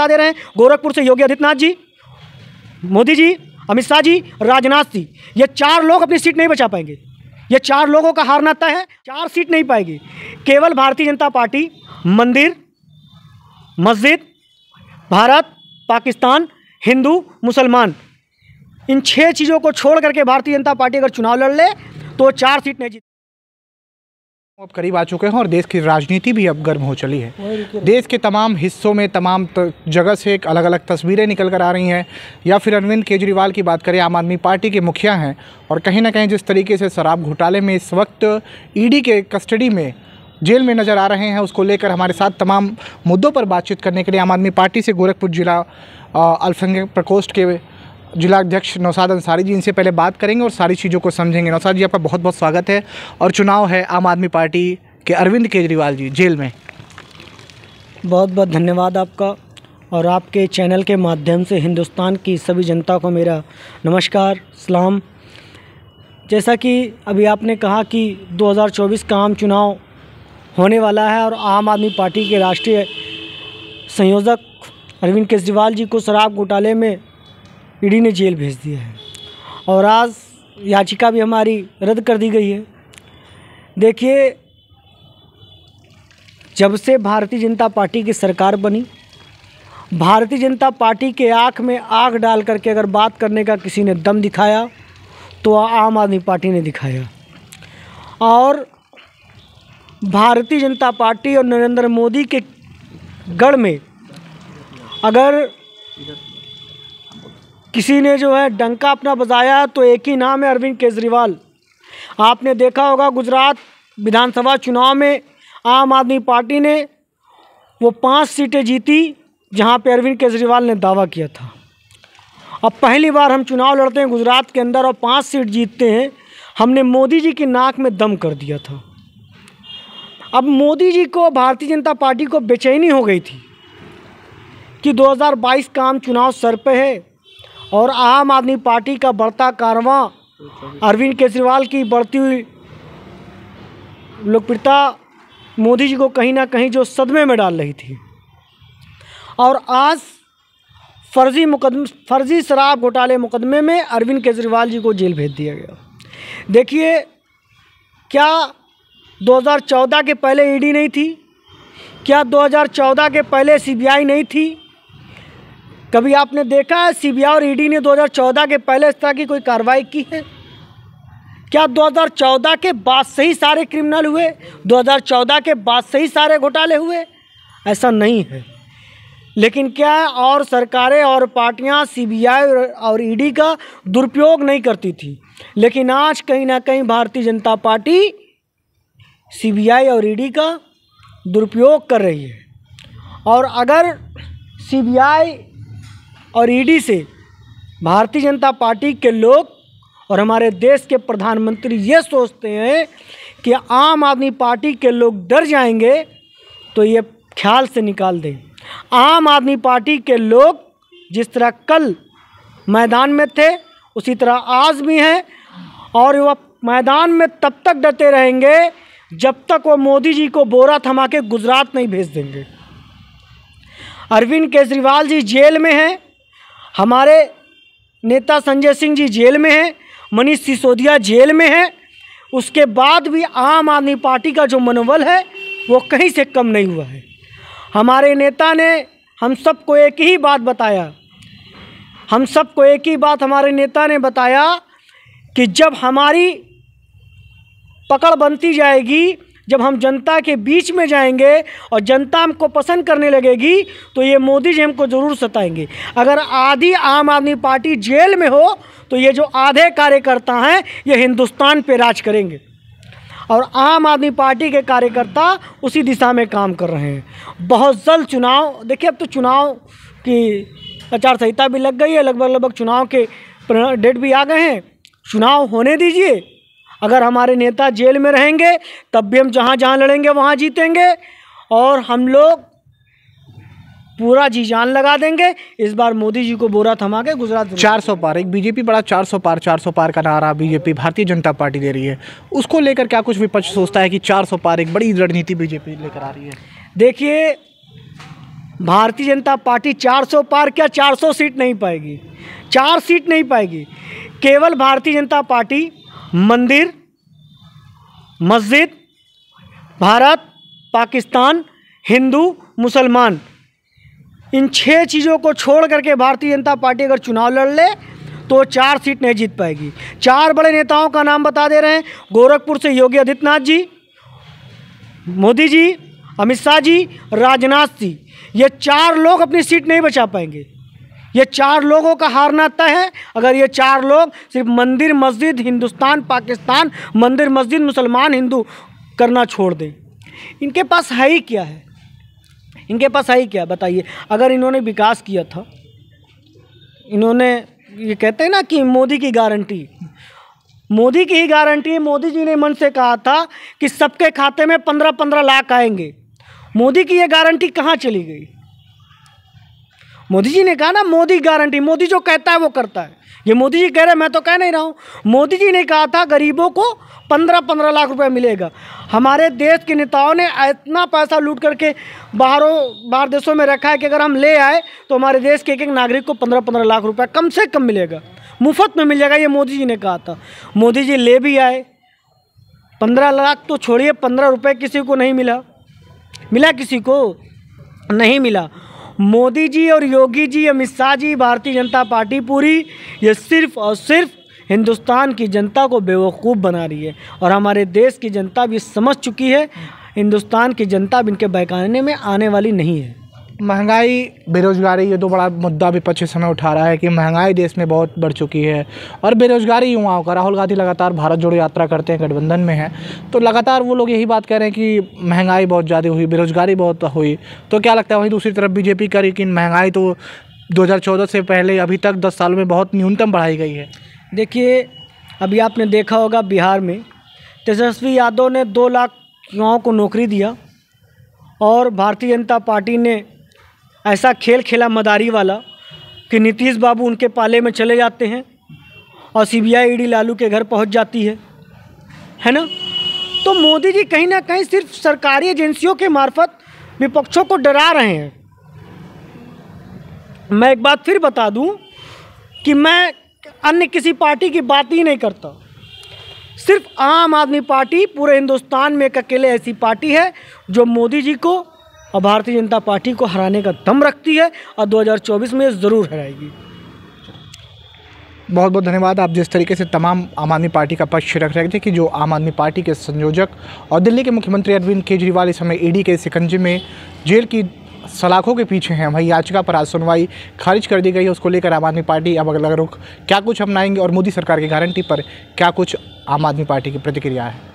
बता दे रहे हैं, गोरखपुर से योगी आदित्यनाथ जी, मोदी जी, अमित शाह जी, राजनाथ जी, ये 4 लोग अपनी सीट नहीं बचा पाएंगे। ये 4 लोगों का हारना तय है, 4 सीट नहीं पाएगी। केवल भारतीय जनता पार्टी मंदिर, मस्जिद, भारत, पाकिस्तान, हिंदू, मुसलमान, इन 6 चीज़ों को छोड़ करके भारतीय जनता पार्टी अगर चुनाव लड़ ले तो 4 सीट नहीं जीत। अब करीब आ चुके हैं और देश की राजनीति भी अब गर्म हो चली है। देश के तमाम हिस्सों में तमाम जगह से एक अलग अलग तस्वीरें निकल कर आ रही हैं। या फिर अरविंद केजरीवाल की बात करें, आम आदमी पार्टी के मुखिया हैं, और कहीं ना कहीं जिस तरीके से शराब घोटाले में इस वक्त ईडी के कस्टडी में जेल में नज़र आ रहे हैं, उसको लेकर हमारे साथ तमाम मुद्दों पर बातचीत करने के लिए आम आदमी पार्टी से गोरखपुर जिला अल्पसंख्यक प्रकोष्ठ के जिला अध्यक्ष नौशाद अंसारी जी, इनसे पहले बात करेंगे और सारी चीज़ों को समझेंगे। नौशाद जी, आपका बहुत बहुत स्वागत है। और चुनाव है, आम आदमी पार्टी के अरविंद केजरीवाल जी जेल में। बहुत बहुत धन्यवाद आपका, और आपके चैनल के माध्यम से हिंदुस्तान की सभी जनता को मेरा नमस्कार, सलाम। जैसा कि अभी आपने कहा कि 2024 का आम चुनाव होने वाला है और आम आदमी पार्टी के राष्ट्रीय संयोजक अरविंद केजरीवाल जी को शराब घोटाले में ईडी ने जेल भेज दिया है, और आज याचिका भी हमारी रद्द कर दी गई है। देखिए, जब से भारतीय जनता पार्टी की सरकार बनी, भारतीय जनता पार्टी के आँख में आग डाल करके अगर बात करने का किसी ने दम दिखाया तो आम आदमी पार्टी ने दिखाया। और भारतीय जनता पार्टी और नरेंद्र मोदी के गढ़ में अगर किसी ने जो है डंका अपना बजाया तो एक ही नाम है, अरविंद केजरीवाल। आपने देखा होगा गुजरात विधानसभा चुनाव में आम आदमी पार्टी ने वो 5 सीटें जीती जहां पे अरविंद केजरीवाल ने दावा किया था। अब पहली बार हम चुनाव लड़ते हैं गुजरात के अंदर और 5 सीट जीतते हैं। हमने मोदी जी की नाक में दम कर दिया था। अब मोदी जी को, भारतीय जनता पार्टी को बेचैनी हो गई थी कि 2022 का आम चुनाव सर पे है और आम आदमी पार्टी का बढ़ता कारवां अरविंद केजरीवाल की बढ़ती हुई लोकप्रियता मोदी जी को कहीं ना कहीं जो सदमे में डाल रही थी। और आज फर्जी शराब घोटाले मुकदमे में अरविंद केजरीवाल जी को जेल भेज दिया गया। देखिए, क्या 2014 के पहले ईडी नहीं थी? क्या 2014 के पहले सीबीआई नहीं थी? कभी आपने देखा है सीबीआई और ईडी ने 2014 के पहले इस तरह की कोई कार्रवाई की है? क्या 2014 के बाद से ही सारे क्रिमिनल हुए? 2014 के बाद से ही सारे घोटाले हुए? ऐसा नहीं है। लेकिन क्या है, और सरकारें और पार्टियां सीबीआई और ईडी का दुरुपयोग नहीं करती थी, लेकिन आज कहीं ना कहीं भारतीय जनता पार्टी सीबीआई और ईडी का दुरुपयोग कर रही है। और अगर सीबीआई और ईडी से भारतीय जनता पार्टी के लोग और हमारे देश के प्रधानमंत्री ये सोचते हैं कि आम आदमी पार्टी के लोग डर जाएंगे, तो ये ख्याल से निकाल दें। आम आदमी पार्टी के लोग जिस तरह कल मैदान में थे उसी तरह आज भी हैं, और वह मैदान में तब तक डटे रहेंगे जब तक वो मोदी जी को बोरा थमा के गुजरात नहीं भेज देंगे। अरविंद केजरीवाल जी जेल में हैं, हमारे नेता संजय सिंह जी जेल में हैं, मनीष सिसोदिया जेल में हैं। उसके बाद भी आम आदमी पार्टी का जो मनोबल है वो कहीं से कम नहीं हुआ है। हमारे नेता ने हम सबको एक ही बात बताया, हमारे नेता ने बताया कि जब हमारी पकड़ बनती जाएगी, जब हम जनता के बीच में जाएंगे और जनता हमको पसंद करने लगेगी, तो ये मोदी जी हमको ज़रूर सताएंगे। अगर आधी आम आदमी पार्टी जेल में हो तो ये जो आधे कार्यकर्ता हैं ये हिंदुस्तान पे राज करेंगे, और आम आदमी पार्टी के कार्यकर्ता उसी दिशा में काम कर रहे हैं। बहुत जल्द चुनाव, देखिए अब तो चुनाव की आचार संहिता भी लग गई है, लगभग चुनाव के डेट भी आ गए हैं। चुनाव होने दीजिए। अगर हमारे नेता जेल में रहेंगे तब भी हम जहाँ जहाँ लड़ेंगे वहाँ जीतेंगे, और हम लोग पूरा जी जान लगा देंगे। इस बार मोदी जी को बोरा थमा के गुजरात 400 पार, एक बीजेपी बड़ा 400 पार का नारा बीजेपी भारतीय जनता पार्टी दे रही है, उसको लेकर क्या कुछ विपक्ष सोचता है कि 400 पार एक बड़ी रणनीति बीजेपी लेकर आ रही है? देखिए, भारतीय जनता पार्टी 400 पार क्या 400 सीट नहीं पाएगी, 4 सीट नहीं पाएगी। केवल भारतीय जनता पार्टी मंदिर, मस्जिद, भारत, पाकिस्तान, हिंदू, मुसलमान, इन 6 चीज़ों को छोड़ करके भारतीय जनता पार्टी अगर चुनाव लड़ ले तो 4 सीट नहीं जीत पाएगी। 4 बड़े नेताओं का नाम बता दे रहे हैं। गोरखपुर से योगी आदित्यनाथ जी, मोदी जी, अमित शाह जी, राजनाथ जी, ये 4 लोग अपनी सीट नहीं बचा पाएंगे। ये 4 लोगों का हारना तय है। अगर ये 4 लोग सिर्फ मंदिर, मस्जिद, हिंदुस्तान, पाकिस्तान, मंदिर, मस्जिद, मुसलमान, हिंदू करना छोड़ दें, इनके पास है ही क्या है? इनके पास है ही क्या बताइए? अगर इन्होंने विकास किया था, इन्होंने ये कहते हैं ना कि मोदी की गारंटी, मोदी की ही गारंटी है। मोदी जी ने मन से कहा था कि सबके खाते में 15-15 लाख आएंगे। मोदी की ये गारंटी कहाँ चली गई? मोदी जी ने कहा ना मोदी गारंटी, मोदी जो कहता है वो करता है। ये मोदी जी कह रहे हैं, मैं तो कह नहीं रहा हूँ। मोदी जी ने कहा था गरीबों को 15-15 लाख रुपए मिलेगा। हमारे देश के नेताओं ने इतना पैसा लूट करके बाहर देशों में रखा है कि अगर हम ले आए तो हमारे देश के एक नागरिक को 15-15 लाख रुपए कम से कम मिलेगा, मुफ्त में मिल जाएगा। ये मोदी जी ने कहा था। मोदी जी ले भी आए, 15 लाख तो छोड़िए, 15 रुपये किसी को नहीं मिला। मिला किसी को? नहीं मिला। मोदी जी और योगी जी, अमित शाह जी, भारतीय जनता पार्टी पूरी, ये सिर्फ और सिर्फ हिंदुस्तान की जनता को बेवकूफ़ बना रही है। और हमारे देश की जनता भी समझ चुकी है, हिंदुस्तान की जनता भी इनके बहकाने में आने वाली नहीं है। महंगाई, बेरोजगारी, ये तो बड़ा मुद्दा विपक्ष इस समय उठा रहा है कि महंगाई देश में बहुत बढ़ चुकी है और बेरोजगारी युवाओं का। राहुल गांधी लगातार भारत जोड़ो यात्रा करते हैं, गठबंधन में हैं, तो लगातार वो लोग यही बात कह रहे हैं कि महंगाई बहुत ज़्यादा हुई, बेरोजगारी बहुत हुई। तो क्या लगता है वहीं दूसरी तरफ बीजेपी का, लेकिन महंगाई तो 2014 से पहले अभी तक 10 सालों में बहुत न्यूनतम बढ़ाई गई है। देखिए, अभी आपने देखा होगा बिहार में तेजस्वी यादव ने 2 लाख युवाओं को नौकरी दिया और भारतीय जनता पार्टी ने ऐसा खेल खेला मदारी वाला कि नीतीश बाबू उनके पाले में चले जाते हैं और सीबीआई ईडी लालू के घर पहुंच जाती है ना। तो मोदी जी कहीं ना कहीं सिर्फ सरकारी एजेंसियों के मार्फत विपक्षों को डरा रहे हैं। मैं एक बात फिर बता दूं कि मैं अन्य किसी पार्टी की बात ही नहीं करता। सिर्फ आम आदमी पार्टी पूरे हिंदुस्तान में एक अकेले ऐसी पार्टी है जो मोदी जी को और भारतीय जनता पार्टी को हराने का दम रखती है और 2024 में ज़रूर हराएगी। बहुत बहुत धन्यवाद। आप जिस तरीके से तमाम आम आदमी पार्टी का पक्ष रख रहे थे कि जो आम आदमी पार्टी के संयोजक और दिल्ली के मुख्यमंत्री अरविंद केजरीवाल इस समय ईडी के शिकंजे में जेल की सलाखों के पीछे हैं, वही याचिका पर आज सुनवाई खारिज कर दी गई है। उसको लेकर आम आदमी पार्टी अब अगला रुख क्या कुछ अपनाएंगे और मोदी सरकार की गारंटी पर क्या कुछ आम आदमी पार्टी की प्रतिक्रिया है।